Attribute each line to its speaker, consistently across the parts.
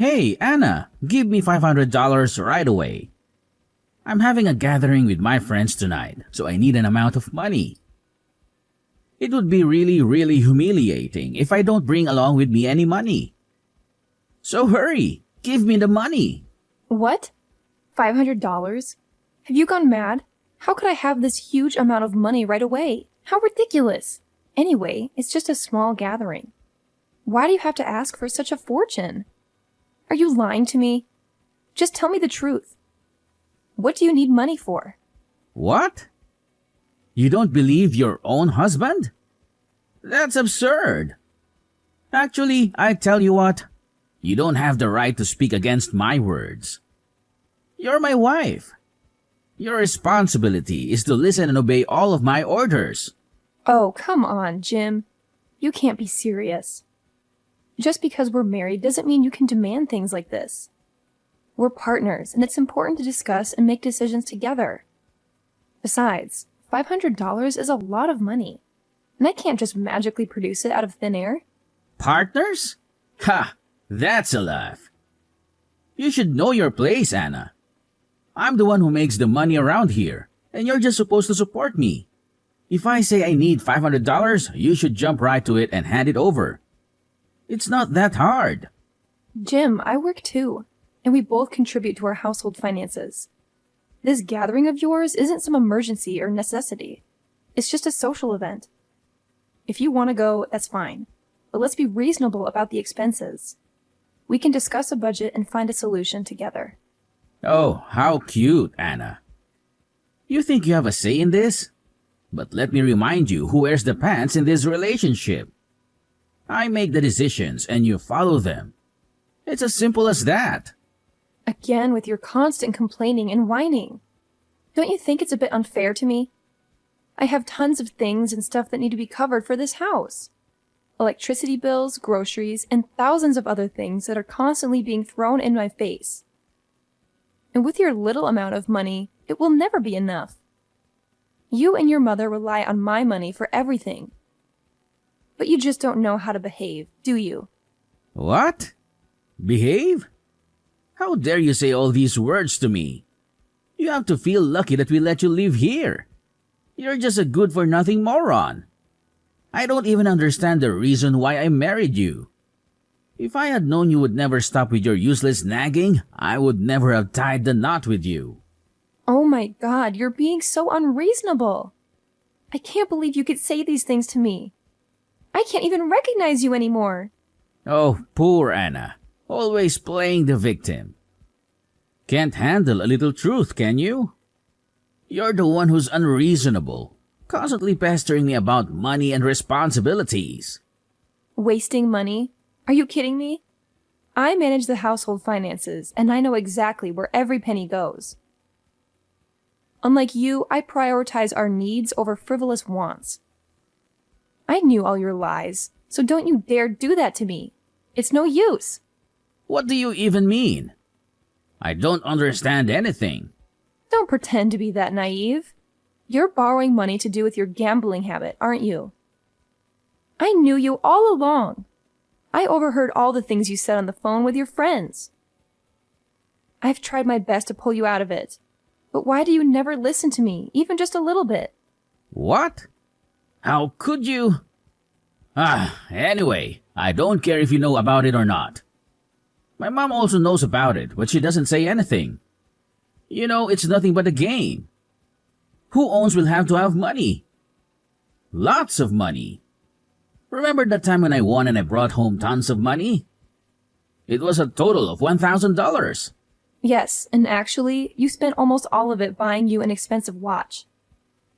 Speaker 1: Hey, Anna, give me $500 right away. I'm having a gathering with my friends tonight, so I need an amount of money. It would be really humiliating if I don't bring along with me any money. So hurry, give me the money.
Speaker 2: What? $500? Have you gone mad? How could I have this huge amount of money right away? How ridiculous! Anyway, it's just a small gathering. Why do you have to ask for such a fortune? Are you lying to me? Just tell me the truth. What do you need money for?
Speaker 1: What? You don't believe your own husband? That's absurd. Actually, I tell you what, you don't have the right to speak against my words. You're my wife. Your responsibility is to listen and obey all of my orders.
Speaker 2: Oh, come on, Jim. You can't be serious. Just because we're married doesn't mean you can demand things like this. We're partners, and it's important to discuss and make decisions together. Besides, $500 is a lot of money, and I can't just magically produce it out of thin air.
Speaker 1: Partners? Ha! That's a laugh. You should know your place, Anna. I'm the one who makes the money around here, and you're just supposed to support me. If I say I need $500, you should jump right to it and hand it over. It's not that hard.
Speaker 2: Jim, I work too, and we both contribute to our household finances. This gathering of yours isn't some emergency or necessity. It's just a social event. If you want to go, that's fine, but let's be reasonable about the expenses. We can discuss a budget and find a solution together.
Speaker 1: Oh, how cute, Anna. You think you have a say in this? But let me remind you who wears the pants in this relationship. I make the decisions and you follow them. It's as simple as that.
Speaker 2: Again with your constant complaining and whining. Don't you think it's a bit unfair to me? I have tons of things and stuff that need to be covered for this house. Electricity bills, groceries, and thousands of other things that are constantly being thrown in my face. And with your little amount of money, it will never be enough. You and your mother rely on my money for everything. But you just don't know how to behave, do you?
Speaker 1: What? Behave? How dare you say all these words to me? You have to feel lucky that we let you live here. You're just a good-for-nothing moron. I don't even understand the reason why I married you. If I had known you would never stop with your useless nagging, I would never have tied the knot with you.
Speaker 2: Oh my God, you're being so unreasonable. I can't believe you could say these things to me. I can't even recognize you anymore.
Speaker 1: Oh, poor Anna. Always playing the victim. Can't handle a little truth, can you? You're the one who's unreasonable, constantly pestering me about money and responsibilities.
Speaker 2: Wasting money? Are you kidding me? I manage the household finances, and I know exactly where every penny goes. Unlike you, I prioritize our needs over frivolous wants. I knew all your lies, so don't you dare do that to me. It's no use.
Speaker 1: What do you even mean? I don't understand anything.
Speaker 2: Don't pretend to be that naive. You're borrowing money to do with your gambling habit, aren't you? I knew you all along. I overheard all the things you said on the phone with your friends. I've tried my best to pull you out of it. But why do you never listen to me, even just a little bit?
Speaker 1: What? How could you? Anyway, I don't care if you know about it or not. My mom also knows about it, but she doesn't say anything. You know, it's nothing but a game. Who owns will have to have money. Lots of money. Remember that time when I won and I brought home tons of money? It was a total of $1,000.
Speaker 2: Yes, and actually, you spent almost all of it buying you an expensive watch.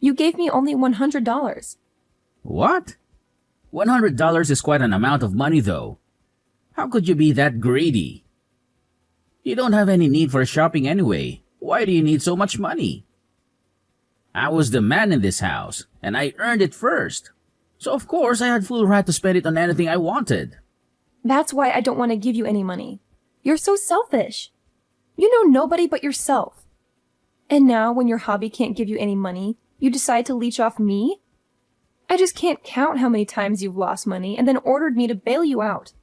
Speaker 2: You gave me only $100.
Speaker 1: What? $100 is quite an amount of money, though. How could you be that greedy? You don't have any need for shopping anyway. Why do you need so much money? I was the man in this house, and I earned it first. So of course I had full right to spend it on anything I wanted.
Speaker 2: That's why I don't want to give you any money. You're so selfish. You know nobody but yourself. And now when your hobby can't give you any money, you decide to leech off me? I just can't count how many times you've lost money and then ordered me to bail you out.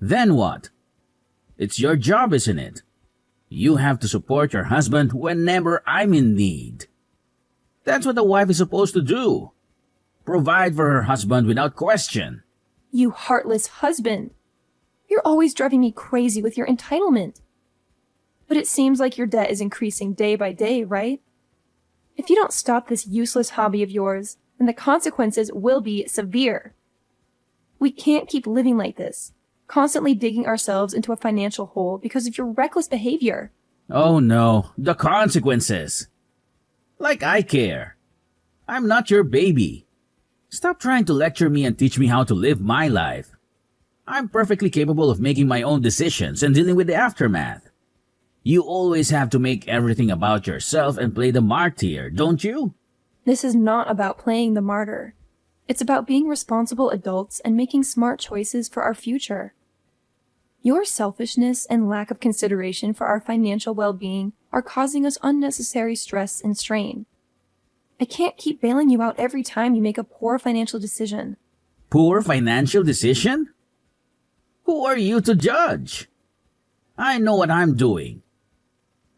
Speaker 1: Then what? It's your job, isn't it? You have to support your husband whenever I'm in need. That's what a wife is supposed to do. Provide for her husband without question.
Speaker 2: You heartless husband. You're always driving me crazy with your entitlement. But it seems like your debt is increasing day by day, right? If you don't stop this useless hobby of yours, then the consequences will be severe. We can't keep living like this, constantly digging ourselves into a financial hole because of your reckless behavior.
Speaker 1: Oh no, the consequences. Like I care. I'm not your baby. Stop trying to lecture me and teach me how to live my life. I'm perfectly capable of making my own decisions and dealing with the aftermath. You always have to make everything about yourself and play the martyr, don't you?
Speaker 2: This is not about playing the martyr. It's about being responsible adults and making smart choices for our future. Your selfishness and lack of consideration for our financial well-being are causing us unnecessary stress and strain. I can't keep bailing you out every time you make a poor financial decision.
Speaker 1: Poor financial decision? Who are you to judge? I know what I'm doing.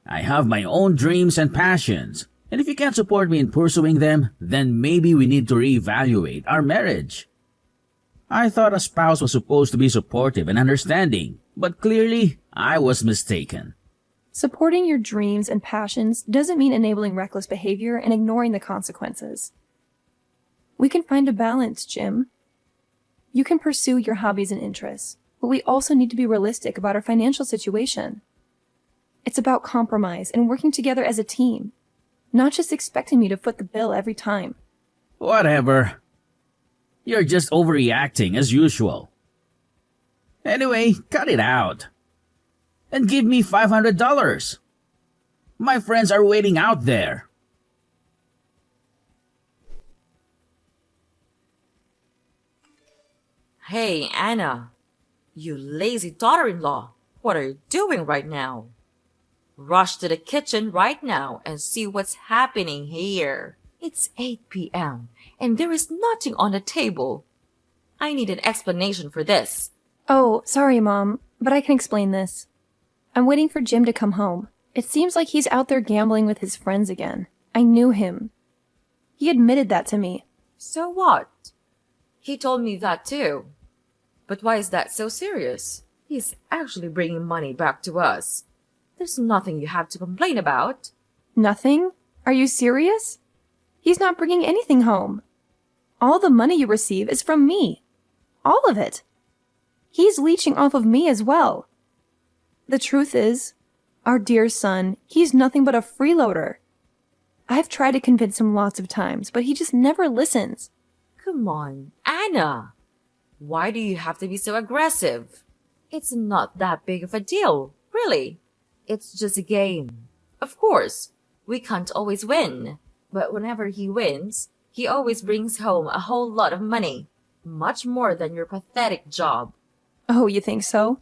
Speaker 1: I have my own dreams and passions, and if you can't support me in pursuing them, then maybe we need to reevaluate our marriage. I thought a spouse was supposed to be supportive and understanding, but clearly I was mistaken.
Speaker 2: Supporting your dreams and passions doesn't mean enabling reckless behavior and ignoring the consequences. We can find a balance, Jim. You can pursue your hobbies and interests, but we also need to be realistic about our financial situation. It's about compromise and working together as a team, not just expecting me to foot the bill every time.
Speaker 1: Whatever. You're just overreacting as usual. Anyway, cut it out. And give me $500. My friends are waiting out there.
Speaker 3: Hey, Anna, you lazy daughter-in-law, what are you doing right now? Rush to the kitchen right now and see what's happening here. It's 8 p.m. and there is nothing on the table. I need an explanation for this.
Speaker 2: Oh, sorry, Mom, but I can explain this. I'm waiting for Jim to come home. It seems like he's out there gambling with his friends again. I knew him. He admitted that to me.
Speaker 3: So what? He told me that too. But why is that so serious? He's actually bringing money back to us. There's nothing you have to complain about.
Speaker 2: Nothing? Are you serious? He's not bringing anything home. All the money you receive is from me. All of it. He's leeching off of me as well. The truth is, our dear son, he's nothing but a freeloader. I've tried to convince him lots of times, but he just never listens.
Speaker 3: Come on, Anna. Why do you have to be so aggressive? It's not that big of a deal, really. It's just a game. Of course, we can't always win. But whenever he wins, he always brings home a whole lot of money. Much more than your pathetic job.
Speaker 2: Oh, you think so?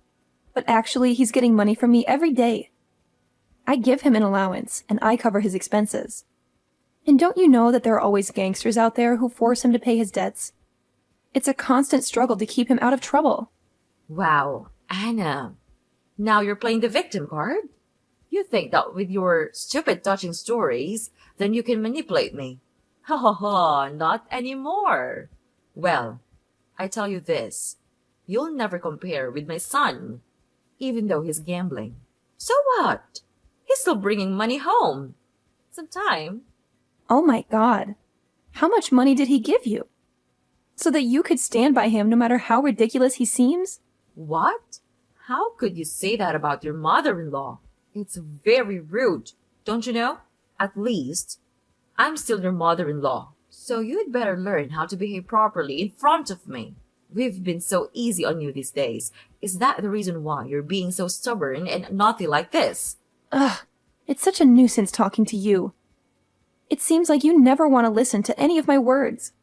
Speaker 2: But actually, he's getting money from me every day. I give him an allowance, and I cover his expenses. And don't you know that there are always gangsters out there who force him to pay his debts? It's a constant struggle to keep him out of trouble.
Speaker 3: Wow, Anna. Now you're playing the victim card? You think that with your stupid touching stories, then you can manipulate me. Ha ha ha, not anymore. Well, I tell you this. You'll never compare with my son, even though he's gambling. So what? He's still bringing money home. Sometime.
Speaker 2: Oh my God. How much money did he give you? So that you could stand by him no matter how ridiculous he seems?
Speaker 3: What? How could you say that about your mother-in-law? It's very rude, don't you know? At least, I'm still your mother-in-law, so you'd better learn how to behave properly in front of me. We've been so easy on you these days. Is that the reason why you're being so stubborn and naughty like this?
Speaker 2: Ugh, it's such a nuisance talking to you. It seems like you never want to listen to any of my words.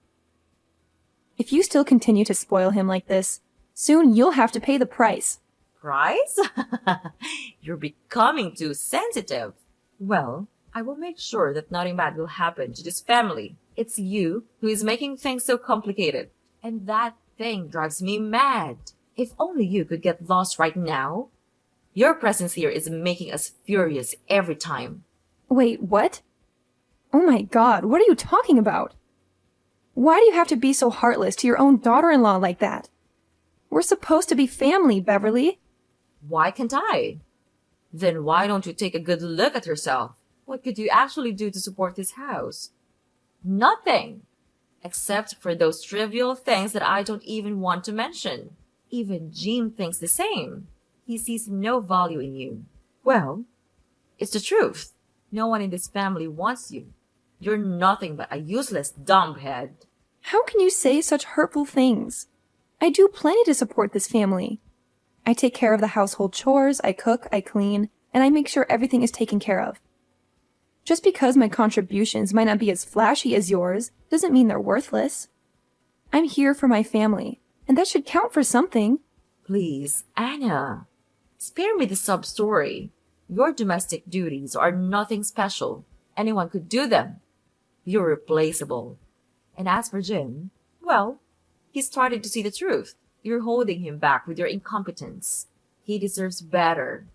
Speaker 2: If you still continue to spoil him like this, soon you'll have to pay the price.
Speaker 3: Price? You're becoming too sensitive. Well, I will make sure that nothing bad will happen to this family. It's you who is making things so complicated. And that thing drives me mad. If only you could get lost right now. Your presence here is making us furious every time.
Speaker 2: Wait, what? Oh my god, what are you talking about? Why do you have to be so heartless to your own daughter-in-law like that? We're supposed to be family, Beverly.
Speaker 3: Why can't I? Then why don't you take a good look at yourself? What could you actually do to support this house? Nothing. Except for those trivial things that I don't even want to mention. Even Jim thinks the same. He sees no value in you. Well, it's the truth. No one in this family wants you. You're nothing but a useless dumbhead.
Speaker 2: How can you say such hurtful things? I do plenty to support this family. I take care of the household chores, I cook, I clean, and I make sure everything is taken care of. Just because my contributions might not be as flashy as yours doesn't mean they're worthless. I'm here for my family, and that should count for something.
Speaker 3: Please, Anna, spare me the sub-story. Your domestic duties are nothing special. Anyone could do them. You're replaceable. And as for Jim, well, he's starting to see the truth. You're holding him back with your incompetence. He deserves better.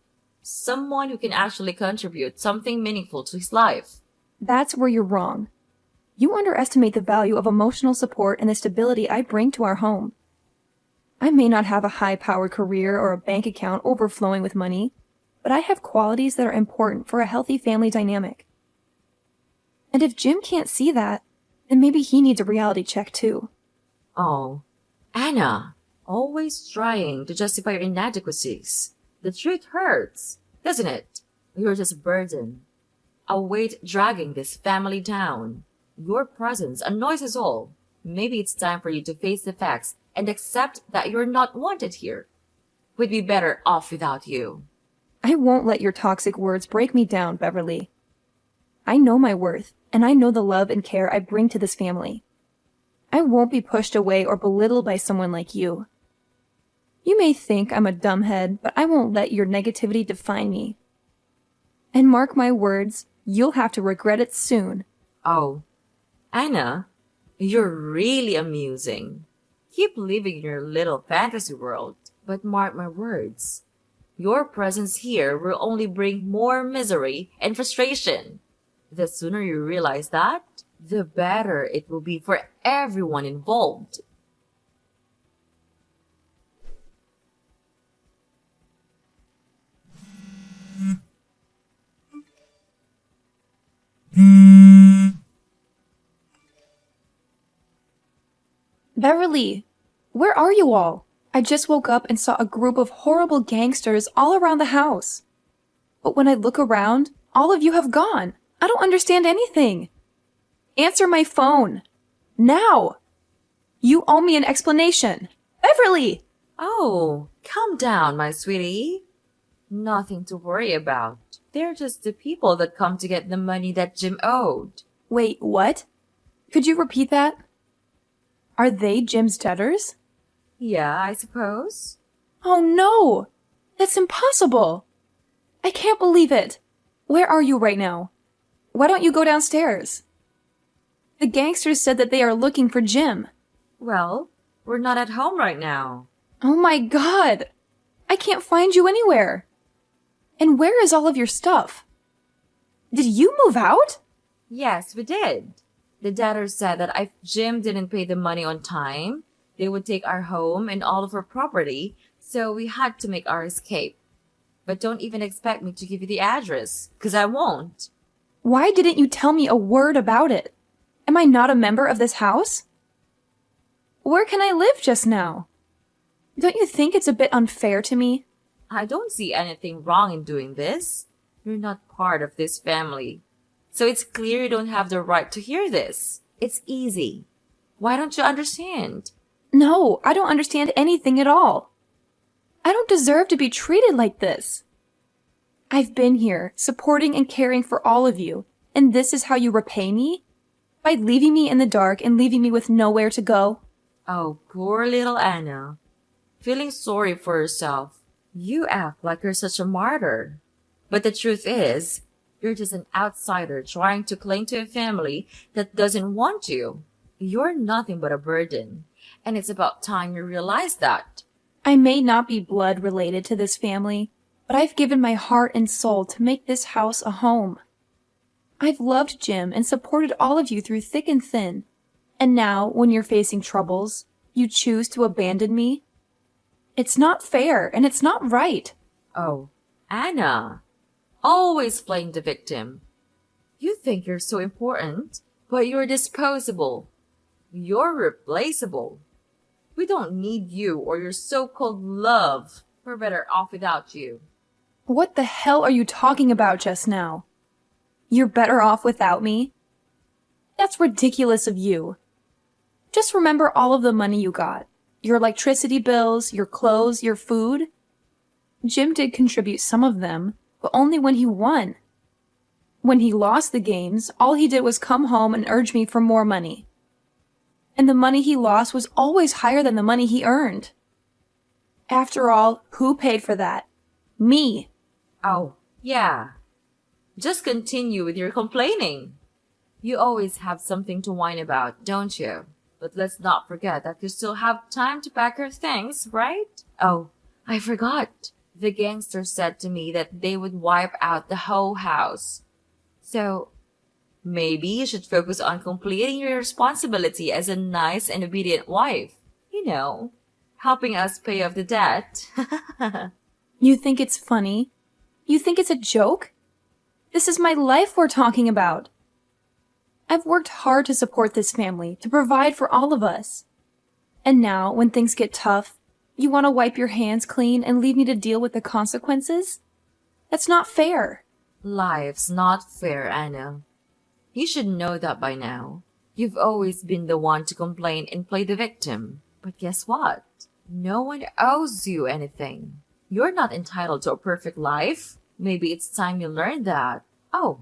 Speaker 3: Someone who can actually contribute something meaningful to his life.
Speaker 2: That's where you're wrong. You underestimate the value of emotional support and the stability I bring to our home. I may not have a high-powered career or a bank account overflowing with money, but I have qualities that are important for a healthy family dynamic. And if Jim can't see that, then maybe he needs a reality check too.
Speaker 3: Oh, Anna, always trying to justify your inadequacies. The truth hurts, doesn't it? You're just a burden. A weight dragging this family down. Your presence annoys us all. Maybe it's time for you to face the facts and accept that you're not wanted here. We'd be better off without you.
Speaker 2: I won't let your toxic words break me down, Beverly. I know my worth, and I know the love and care I bring to this family. I won't be pushed away or belittled by someone like you. You may think I'm a dumbhead, but I won't let your negativity define me. And mark my words, you'll have to regret it soon.
Speaker 3: Oh, Anna, you're really amusing. Keep living in your little fantasy world, but mark my words. Your presence here will only bring more misery and frustration. The sooner you realize that, the better it will be for everyone involved.
Speaker 2: Beverly, where are you all? I just woke up and saw a group of horrible gangsters all around the house. But when I look around, all of you have gone. I don't understand anything. Answer my phone. Now! You owe me an explanation. Beverly!
Speaker 3: Oh, calm down, my sweetie. Nothing to worry about. They're just the people that come to get the money that Jim owed.
Speaker 2: Wait, what? Could you repeat that? Are they Jim's debtors?
Speaker 3: Yeah, I suppose.
Speaker 2: Oh no! That's impossible! I can't believe it! Where are you right now? Why don't you go downstairs? The gangsters said that they are looking for Jim.
Speaker 3: Well, we're not at home right now.
Speaker 2: Oh my god! I can't find you anywhere! And where is all of your stuff? Did you move out?
Speaker 3: Yes, we did. The debtors said that if Jim didn't pay the money on time, they would take our home and all of our property, so we had to make our escape. But don't even expect me to give you the address, 'cause I won't.
Speaker 2: Why didn't you tell me a word about it? Am I not a member of this house? Where can I live just now? Don't you think it's a bit unfair to me?
Speaker 3: I don't see anything wrong in doing this. You're not part of this family. So it's clear you don't have the right to hear this. It's easy. Why don't you understand?
Speaker 2: No, I don't understand anything at all. I don't deserve to be treated like this. I've been here, supporting and caring for all of you, and this is how you repay me? By leaving me in the dark and leaving me with nowhere to go?
Speaker 3: Oh, poor little Anna. Feeling sorry for yourself. You act like you're such a martyr. But the truth is, you're just an outsider trying to cling to a family that doesn't want you. You're nothing but a burden, and it's about time you realize that.
Speaker 2: I may not be blood related to this family, but I've given my heart and soul to make this house a home. I've loved Jim and supported all of you through thick and thin. And now, when you're facing troubles, you choose to abandon me? It's not fair, and it's not right.
Speaker 3: Oh, Anna, always playing the victim. You think you're so important, but you're disposable. You're replaceable. We don't need you or your so-called love. We're better off without you.
Speaker 2: What the hell are you talking about just now? You're better off without me? That's ridiculous of you. Just remember all of the money you got. Your electricity bills, your clothes, your food. Jim did contribute some of them, but only when he won. When he lost the games, all he did was come home and urge me for more money. And the money he lost was always higher than the money he earned. After all, who paid for that? Me.
Speaker 3: Oh, yeah. Just continue with your complaining. You always have something to whine about, don't you? But let's not forget that you still have time to pack your things, right? Oh, I forgot. The gangsters said to me that they would wipe out the whole house. So, maybe you should focus on completing your responsibility as a nice and obedient wife. You know, helping us pay off the debt.
Speaker 2: You think it's funny? You think it's a joke? This is my life we're talking about. I've worked hard to support this family, to provide for all of us. And now, when things get tough, you want to wipe your hands clean and leave me to deal with the consequences? That's not fair.
Speaker 3: Life's not fair, Anna. You should know that by now. You've always been the one to complain and play the victim. But guess what? No one owes you anything. You're not entitled to a perfect life. Maybe it's time you learned that. Oh,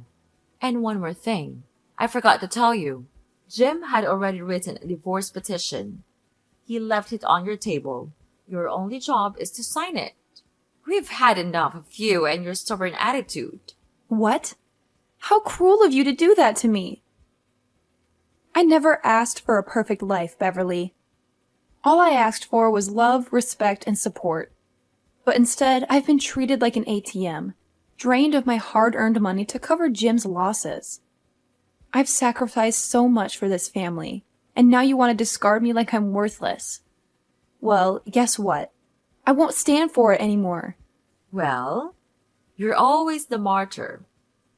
Speaker 3: and one more thing. I forgot to tell you. Jim had already written a divorce petition. He left it on your table. Your only job is to sign it. We've had enough of you and your stubborn attitude.
Speaker 2: What? How cruel of you to do that to me. I never asked for a perfect life, Beverly. All I asked for was love, respect, and support. But instead, I've been treated like an ATM, drained of my hard-earned money to cover Jim's losses. I've sacrificed so much for this family, and now you want to discard me like I'm worthless. Well, guess what? I won't stand for it anymore.
Speaker 3: Well, you're always the martyr.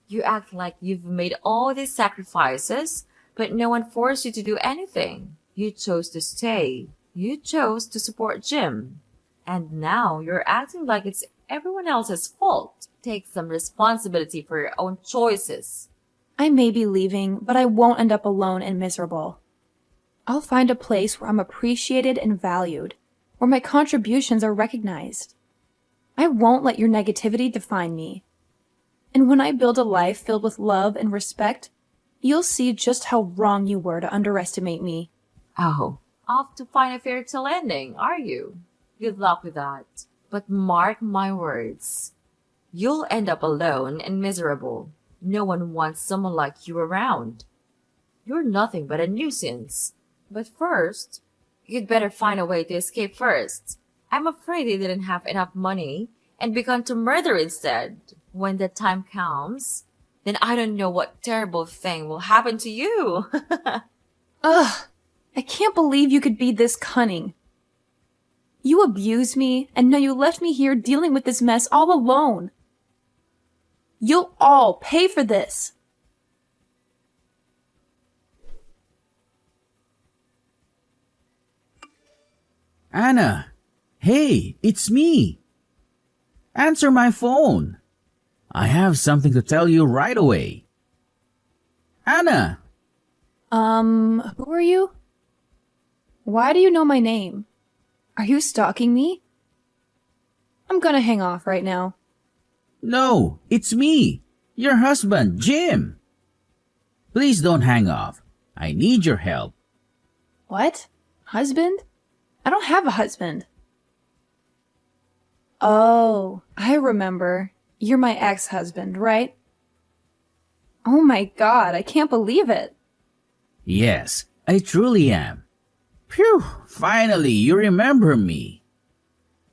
Speaker 3: You act like you've made all these sacrifices, but no one forced you to do anything. You chose to stay. You chose to support Jim. And now you're acting like it's everyone else's fault. Take some responsibility for your own choices.
Speaker 2: I may be leaving, but I won't end up alone and miserable. I'll find a place where I'm appreciated and valued, where my contributions are recognized. I won't let your negativity define me. And when I build a life filled with love and respect, you'll see just how wrong you were to underestimate me.
Speaker 3: Oh, off to find a fairy tale ending, are you? Good luck with that. But mark my words. You'll end up alone and miserable. No one wants someone like you around. You're nothing but a nuisance. But first, you'd better find a way to escape first. I'm afraid they didn't have enough money and begun to murder instead. When the time comes, then I don't know what terrible thing will happen to you.
Speaker 2: Ugh, I can't believe you could be this cunning. You abused me, and now you left me here dealing with this mess all alone. You'll all pay for this.
Speaker 1: Anna, hey, it's me. Answer my phone. I have something to tell you right away. Anna!
Speaker 2: Who are you? Why do you know my name? Are you stalking me? I'm gonna hang off right now.
Speaker 1: No, it's me, your husband, Jim. Please don't hang off. I need your help.
Speaker 2: What? Husband? I don't have a husband. Oh, I remember. You're my ex-husband, right? Oh my God, I can't believe it.
Speaker 1: Yes, I truly am. Phew, finally you remember me.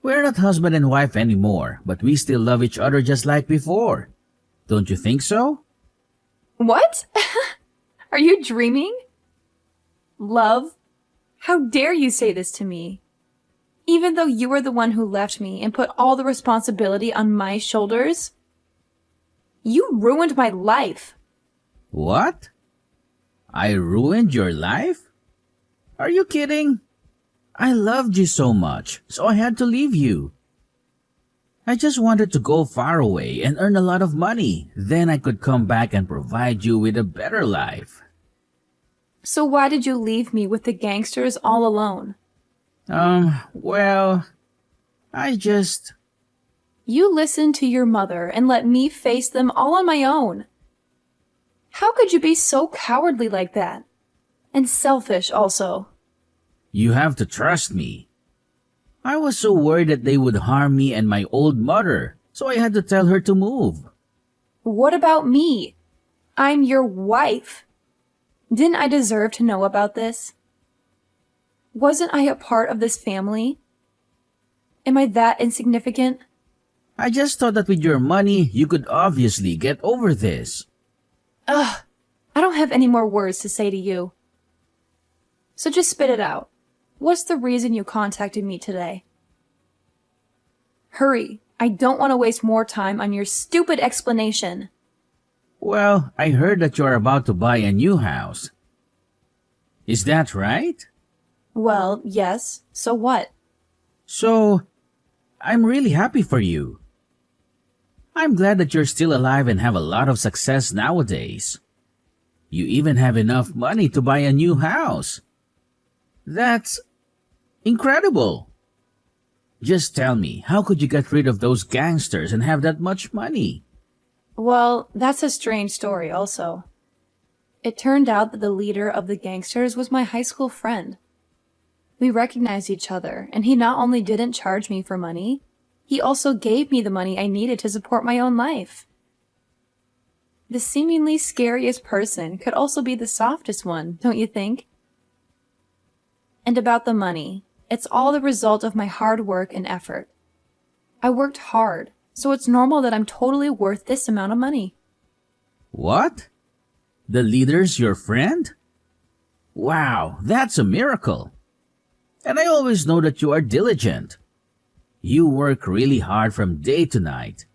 Speaker 1: We're not husband and wife anymore, but we still love each other just like before. Don't you think so?
Speaker 2: What? Are you dreaming? Love? How dare you say this to me? Even though you were the one who left me and put all the responsibility on my shoulders? You ruined my life.
Speaker 1: What? I ruined your life? Are you kidding? I loved you so much, so I had to leave you. I just wanted to go far away and earn a lot of money. Then I could come back and provide you with a better life.
Speaker 2: So why did you leave me with the gangsters all alone?
Speaker 1: Well, I just...
Speaker 2: You listened to your mother and let me face them all on my own. How could you be so cowardly like that? And selfish also.
Speaker 1: You have to trust me. I was so worried that they would harm me and my old mother, so I had to tell her to move.
Speaker 2: What about me? I'm your wife. Didn't I deserve to know about this? Wasn't I a part of this family? Am I that insignificant?
Speaker 1: I just thought that with your money, you could obviously get over this.
Speaker 2: Ugh, I don't have any more words to say to you. So just spit it out. What's the reason you contacted me today? Hurry, I don't want to waste more time on your stupid explanation.
Speaker 1: Well, I heard that you are about to buy a new house. Is that right?
Speaker 2: Well, yes. So what?
Speaker 1: So, I'm really happy for you. I'm glad that you're still alive and have a lot of success nowadays. You even have enough money to buy a new house. That's incredible. Just tell me, how could you get rid of those gangsters and have that much money?
Speaker 2: Well, that's a strange story also. It turned out that the leader of the gangsters was my high school friend. We recognized each other, and he not only didn't charge me for money, he also gave me the money I needed to support my own life. The seemingly scariest person could also be the softest one, don't you think? And about the money, it's all the result of my hard work and effort. I worked hard, so it's normal that I'm totally worth this amount of money.
Speaker 1: What? The leader's your friend? Wow, that's a miracle. And I always know that you are diligent. You work really hard from day to night.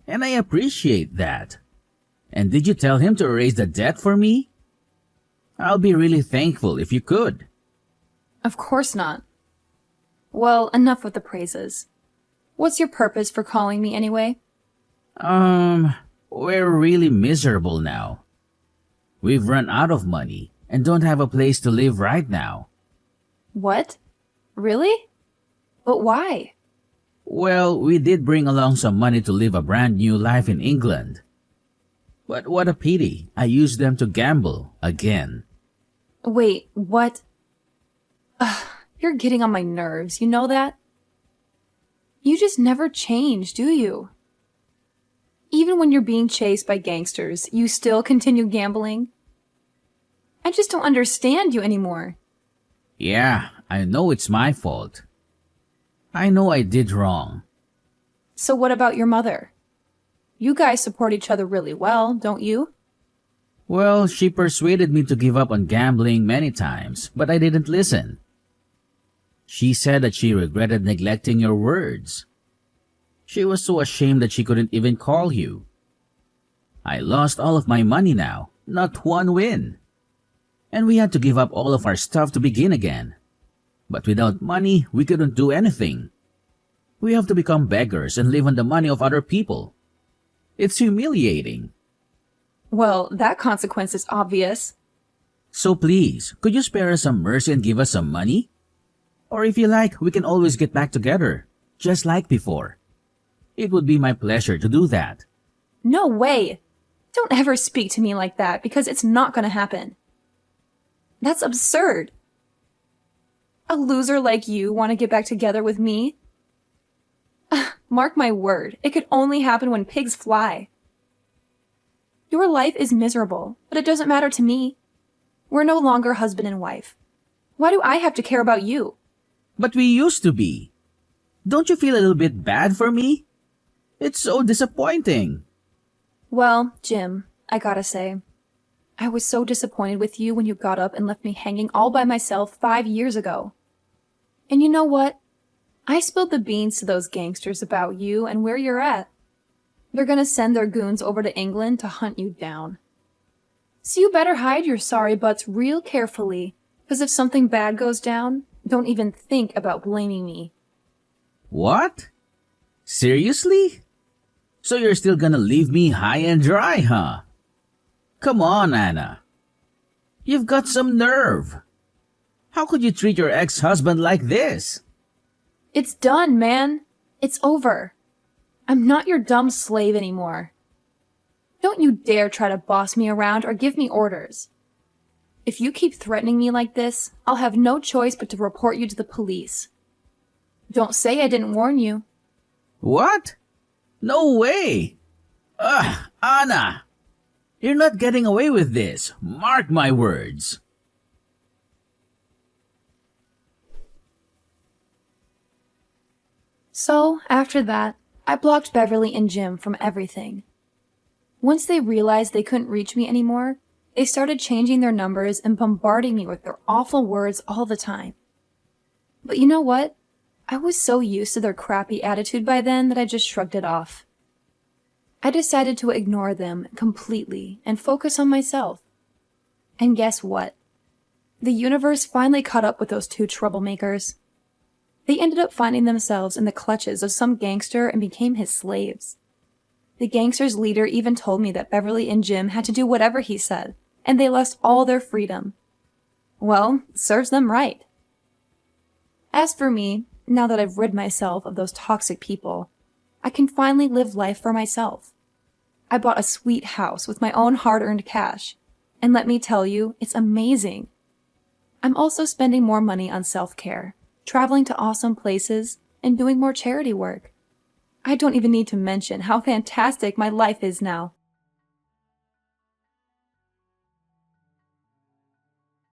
Speaker 1: And I appreciate that. And did you tell him to erase the debt for me? I'll be really thankful if you could.
Speaker 2: Of course not. Well, enough with the praises. What's your purpose for calling me anyway?
Speaker 1: We're really miserable now. We've run out of money and don't have a place to live right now.
Speaker 2: What? Really? But why?
Speaker 1: Well, we did bring along some money to live a brand new life in England. But what a pity, I used them to gamble again.
Speaker 2: Wait, what? Ugh, you're getting on my nerves, you know that? You just never change, do you? Even when you're being chased by gangsters, you still continue gambling? I just don't understand you anymore.
Speaker 1: Yeah, I know it's my fault. I know I did wrong.
Speaker 2: So what about your mother? You guys support each other really well, don't you?
Speaker 1: Well, she persuaded me to give up on gambling many times, but I didn't listen. She said that she regretted neglecting your words. She was so ashamed that she couldn't even call you. I lost all of my money now, not one win. And we had to give up all of our stuff to begin again. But without money, we couldn't do anything. We have to become beggars and live on the money of other people. It's humiliating.
Speaker 2: Well, that consequence is obvious.
Speaker 1: So please, could you spare us some mercy and give us some money? Or if you like, we can always get back together, just like before. It would be my pleasure to do that.
Speaker 2: No way! Don't ever speak to me like that, because it's not gonna happen. That's absurd. A loser like you want to get back together with me? Mark my word, it could only happen when pigs fly. Your life is miserable, but it doesn't matter to me. We're no longer husband and wife. Why do I have to care about you?
Speaker 1: But we used to be. Don't you feel a little bit bad for me? It's so disappointing.
Speaker 2: Well, Jim, I gotta say, I was so disappointed with you when you got up and left me hanging all by myself 5 years ago. And you know what? I spilled the beans to those gangsters about you and where you're at. They're gonna send their goons over to England to hunt you down. So you better hide your sorry butts real carefully, because if something bad goes down, don't even think about blaming me.
Speaker 1: What? Seriously? So you're still gonna leave me high and dry, huh? Come on, Anna. You've got some nerve. How could you treat your ex-husband like this?
Speaker 2: It's done, man. It's over. I'm not your dumb slave anymore. Don't you dare try to boss me around or give me orders. If you keep threatening me like this, I'll have no choice but to report you to the police. Don't say I didn't warn you.
Speaker 1: What? No way! Ugh, Anna! You're not getting away with this. Mark my words.
Speaker 2: So, after that, I blocked Beverly and Jim from everything. Once they realized they couldn't reach me anymore, they started changing their numbers and bombarding me with their awful words all the time. But you know what? I was so used to their crappy attitude by then that I just shrugged it off. I decided to ignore them completely and focus on myself. And guess what? The universe finally caught up with those two troublemakers. They ended up finding themselves in the clutches of some gangster and became his slaves. The gangster's leader even told me that Beverly and Jim had to do whatever he said, and they lost all their freedom. Well, serves them right. As for me, now that I've rid myself of those toxic people, I can finally live life for myself. I bought a sweet house with my own hard-earned cash, and let me tell you, it's amazing. I'm also spending more money on self-care, traveling to awesome places, and doing more charity work. I don't even need to mention how fantastic my life is now.